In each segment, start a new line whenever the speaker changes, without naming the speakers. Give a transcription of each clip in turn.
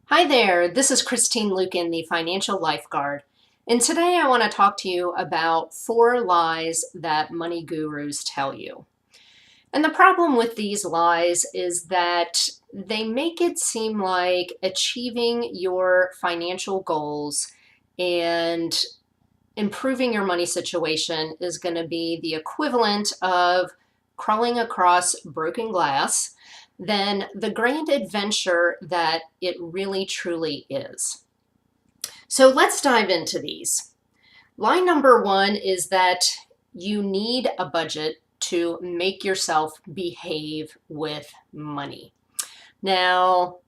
Hi there, this is Christine Lucan, the Financial Lifeguard. And today I want to talk to you about 4 lies that money gurus tell you. And the problem with these lies is that they make it seem like achieving your financial goals and improving your money situation is going to be the equivalent of crawling across broken glass than the grand adventure that it really truly is. So let's dive into these. Lie number one is that you need a budget to make yourself behave with money. Now,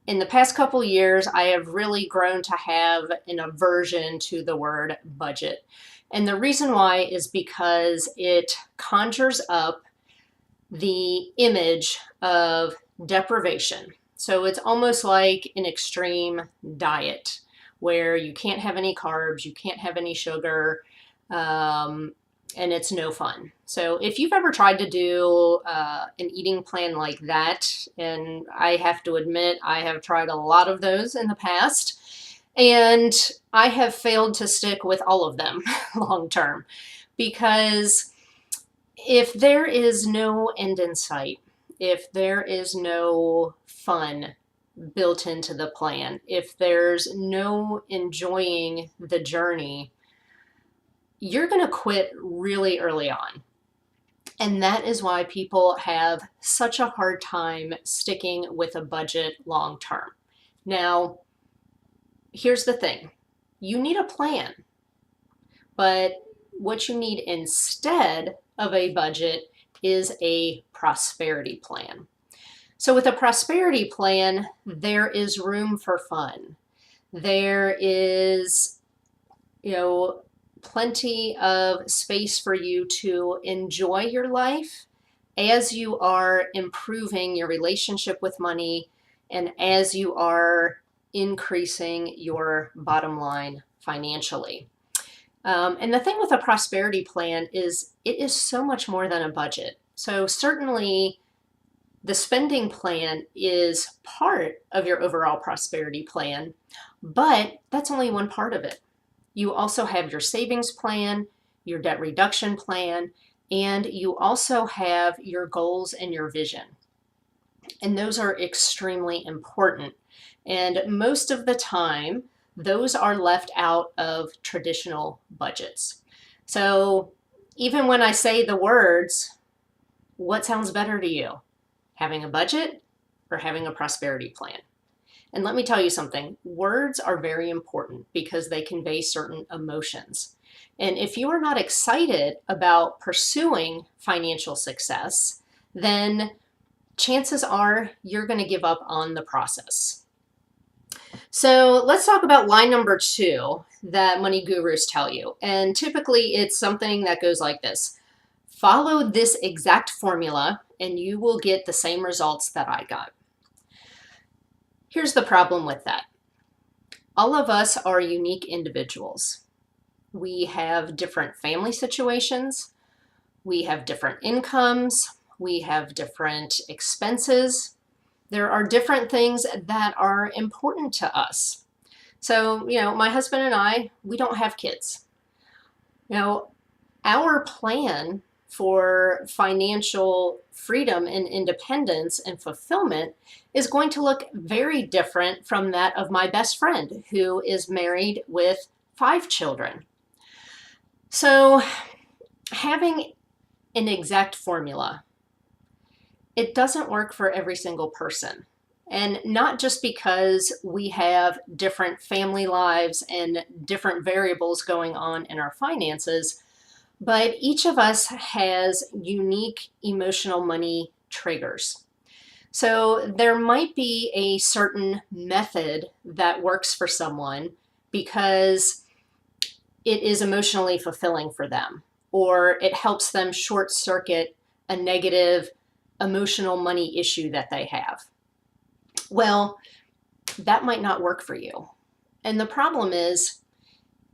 in the past couple years, I have really grown to have an aversion to the word budget. And the reason why is because it conjures up the image of deprivation. So it's almost like an extreme diet where you can't have any carbs, you can't have any sugar, and it's no fun. So if you've ever tried to do an eating plan like that, and I have to admit I have tried a lot of those in the past, and I have failed to stick with all of them long term because if there is no end in sight, if there is no fun built into the plan, if there's no enjoying the journey, you're going to quit really early on. And that is why people have such a hard time sticking with a budget long term. Now, here's the thing. You need a plan, but what you need instead of a budget is a prosperity plan. So with a prosperity plan, there is room for fun. There is, plenty of space for you to enjoy your life as you are improving your relationship with money and as you are increasing your bottom line financially. And the thing with a prosperity plan is it is so much more than a budget. So certainly the spending plan is part of your overall prosperity plan, but that's only one part of it. You also have your savings plan, your debt reduction plan, and you also have your goals and your vision. And those are extremely important. And most of the time, those are left out of traditional budgets. So even when I say the words, what sounds better to you? Having a budget or having a prosperity plan? And let me tell you something, words are very important because they convey certain emotions. And if you are not excited about pursuing financial success, then chances are you're going to give up on the process. So let's talk about lie number two that money gurus tell you. And typically it's something that goes like this. Follow this exact formula and you will get the same results that I got. Here's the problem with that. All of us are unique individuals. We have different family situations. We have different incomes. We have different expenses. There are different things that are important to us. So, my husband and I, we don't have kids. Our plan for financial freedom and independence and fulfillment is going to look very different from that of my best friend who is married with 5 children. So having an exact formula, it doesn't work for every single person. And not just because we have different family lives and different variables going on in our finances, but each of us has unique emotional money triggers. So there might be a certain method that works for someone because it is emotionally fulfilling for them, or it helps them short circuit a negative emotional money issue that they have. Well, that might not work for you. And the problem is,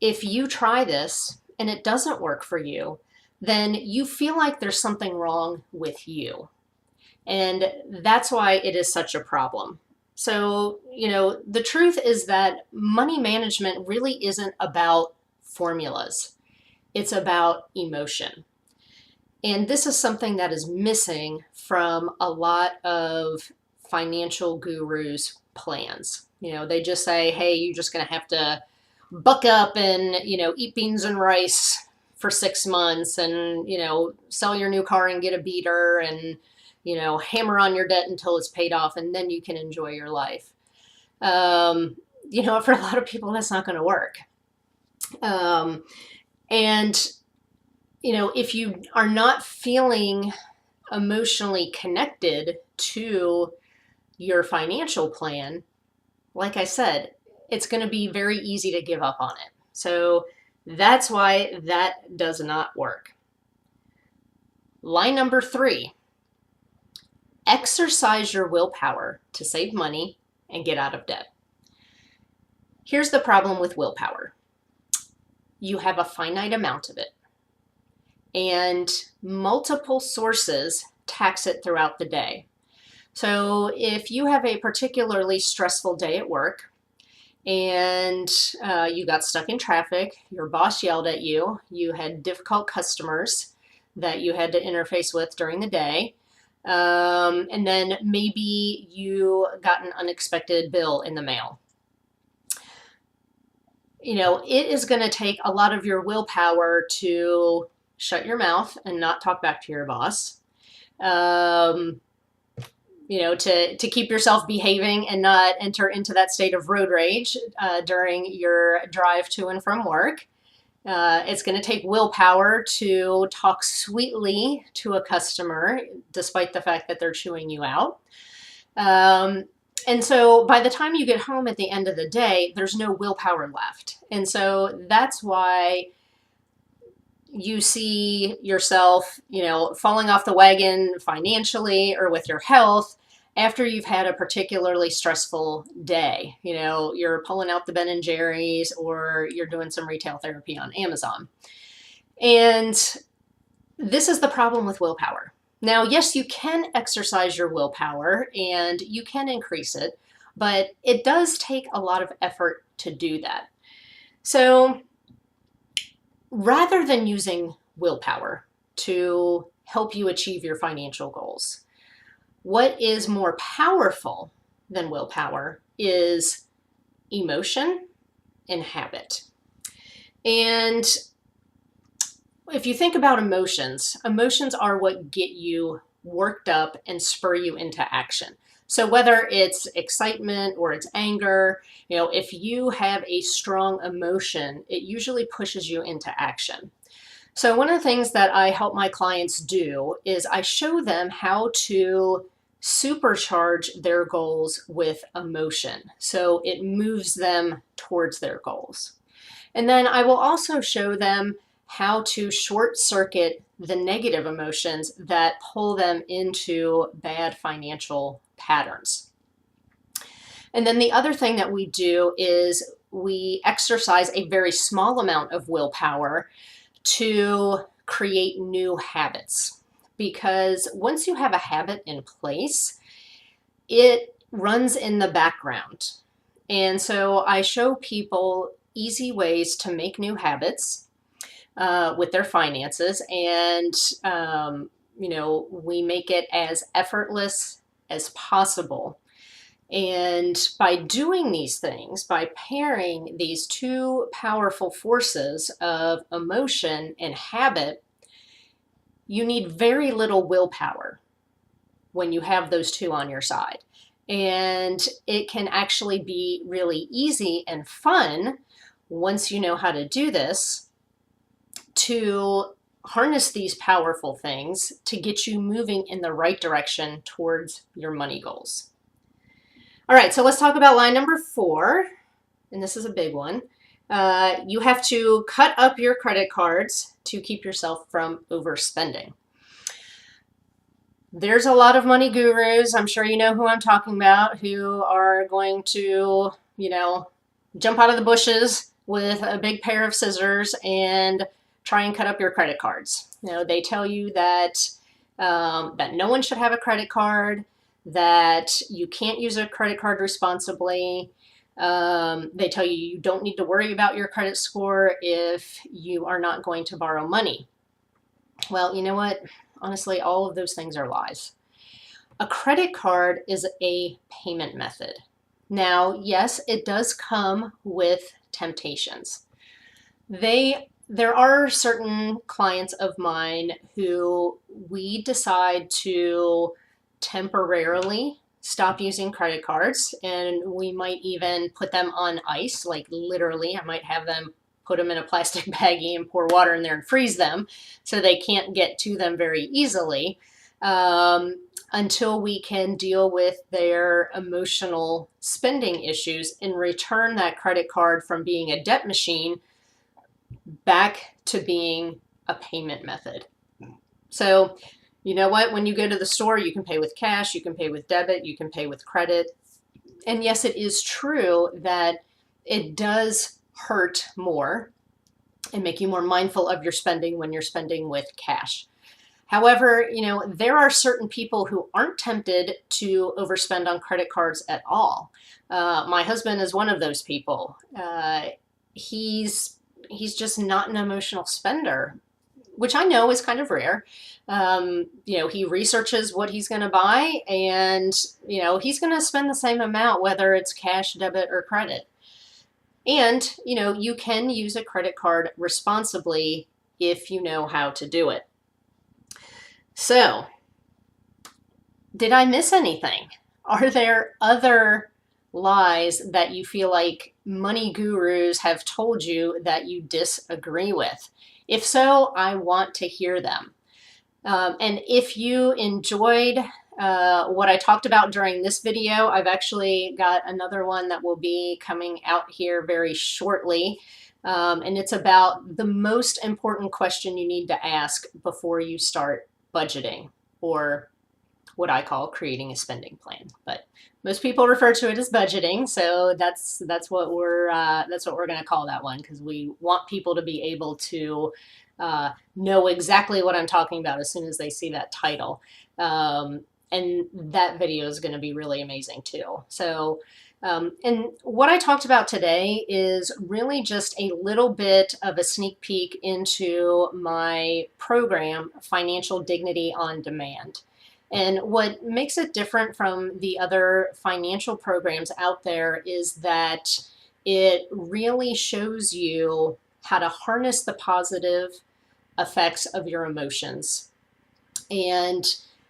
if you try this and it doesn't work for you, then you feel like there's something wrong with you. And that's why it is such a problem. So, the truth is that money management really isn't about formulas. It's about emotion. And this is something that is missing from a lot of financial gurus' plans. They just say, hey, you're just going to have to buck up and, eat beans and rice for 6 months and, sell your new car and get a beater and, hammer on your debt until it's paid off and then you can enjoy your life. For a lot of people, that's not going to work. And if you are not feeling emotionally connected to your financial plan, like I said, it's going to be very easy to give up on it. So that's why that does not work. Line number 3, exercise your willpower to save money and get out of debt. Here's the problem with willpower. You have a finite amount of it, and multiple sources tax it throughout the day. So if you have a particularly stressful day at work and you got stuck in traffic, your boss yelled at you, you had difficult customers that you had to interface with during the day, and then maybe you got an unexpected bill in the mail. It is going to take a lot of your willpower to shut your mouth and not talk back to your boss. To keep yourself behaving and not enter into that state of road rage during your drive to and from work. It's going to take willpower to talk sweetly to a customer, despite the fact that they're chewing you out. And so by the time you get home at the end of the day, there's no willpower left. And so that's why you see yourself, falling off the wagon financially or with your health after you've had a particularly stressful day. You're pulling out the Ben & Jerry's or you're doing some retail therapy on Amazon. And this is the problem with willpower. Now, yes, you can exercise your willpower and you can increase it, but it does take a lot of effort to do that. So rather than using willpower to help you achieve your financial goals, what is more powerful than willpower is emotion and habit. And if you think about emotions are what get you worked up and spur you into action. So whether it's excitement or it's anger, if you have a strong emotion, it usually pushes you into action. So one of the things that I help my clients do is I show them how to supercharge their goals with emotion, so it moves them towards their goals. And then I will also show them how to short circuit the negative emotions that pull them into bad financial patterns. And then the other thing that we do is we exercise a very small amount of willpower to create new habits. Because once you have a habit in place, it runs in the background. And so I show people easy ways to make new habits with their finances, and we make it as effortless as possible. And by doing these things, by pairing these two powerful forces of emotion and habit, you need very little willpower when you have those two on your side. And it can actually be really easy and fun once you know how to do this, to harness these powerful things to get you moving in the right direction towards your money goals. All right, so let's talk about line number 4, and this is a big one. You have to cut up your credit cards to keep yourself from overspending. There's a lot of money gurus, I'm sure you know who I'm talking about, who are going to, jump out of the bushes with a big pair of scissors and try and cut up your credit cards. They tell you that that no one should have a credit card, that you can't use a credit card responsibly. They tell you you don't need to worry about your credit score if you are not going to borrow money. Well, you know what? Honestly, all of those things are lies. A credit card is a payment method. Now, yes, it does come with temptations. There are certain clients of mine who we decide to temporarily stop using credit cards, and we might even put them on ice, like literally. I might have them put them in a plastic baggie and pour water in there and freeze them so they can't get to them very easily, until we can deal with their emotional spending issues and return that credit card from being a debt machine back to being a payment method. So, you know what? When you go to the store, you can pay with cash, you can pay with debit, you can pay with credit. And yes, it is true that it does hurt more and make you more mindful of your spending when you're spending with cash. However, there are certain people who aren't tempted to overspend on credit cards at all. My husband is one of those people. He's just not an emotional spender, which I know is kind of rare. He researches what he's going to buy, and he's going to spend the same amount, whether it's cash, debit, or credit. And you can use a credit card responsibly if you know how to do it. So, did I miss anything? Are there other lies that you feel like money gurus have told you that you disagree with? If so, I want to hear them. And if you enjoyed what I talked about during this video, I've actually got another one that will be coming out here very shortly. And it's about the most important question you need to ask before you start budgeting, or what I call creating a spending plan. But most people refer to it as budgeting, so that's what we're going to call that one, because we want people to be able to know exactly what I'm talking about as soon as they see that title. And that video is going to be really amazing too. So, and what I talked about today is really just a little bit of a sneak peek into my program, Financial Dignity on Demand. And what makes it different from the other financial programs out there is that it really shows you how to harness the positive effects of your emotions and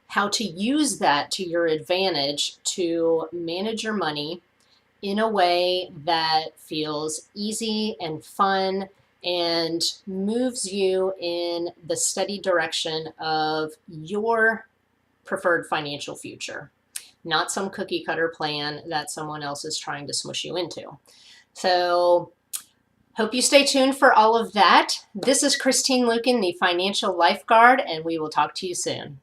how to use that to your advantage to manage your money in a way that feels easy and fun and moves you in the steady direction of your preferred financial future, not some cookie cutter plan that someone else is trying to smush you into. So, hope you stay tuned for all of that. This is Christine Luken, the Financial Lifeguard, and we will talk to you soon.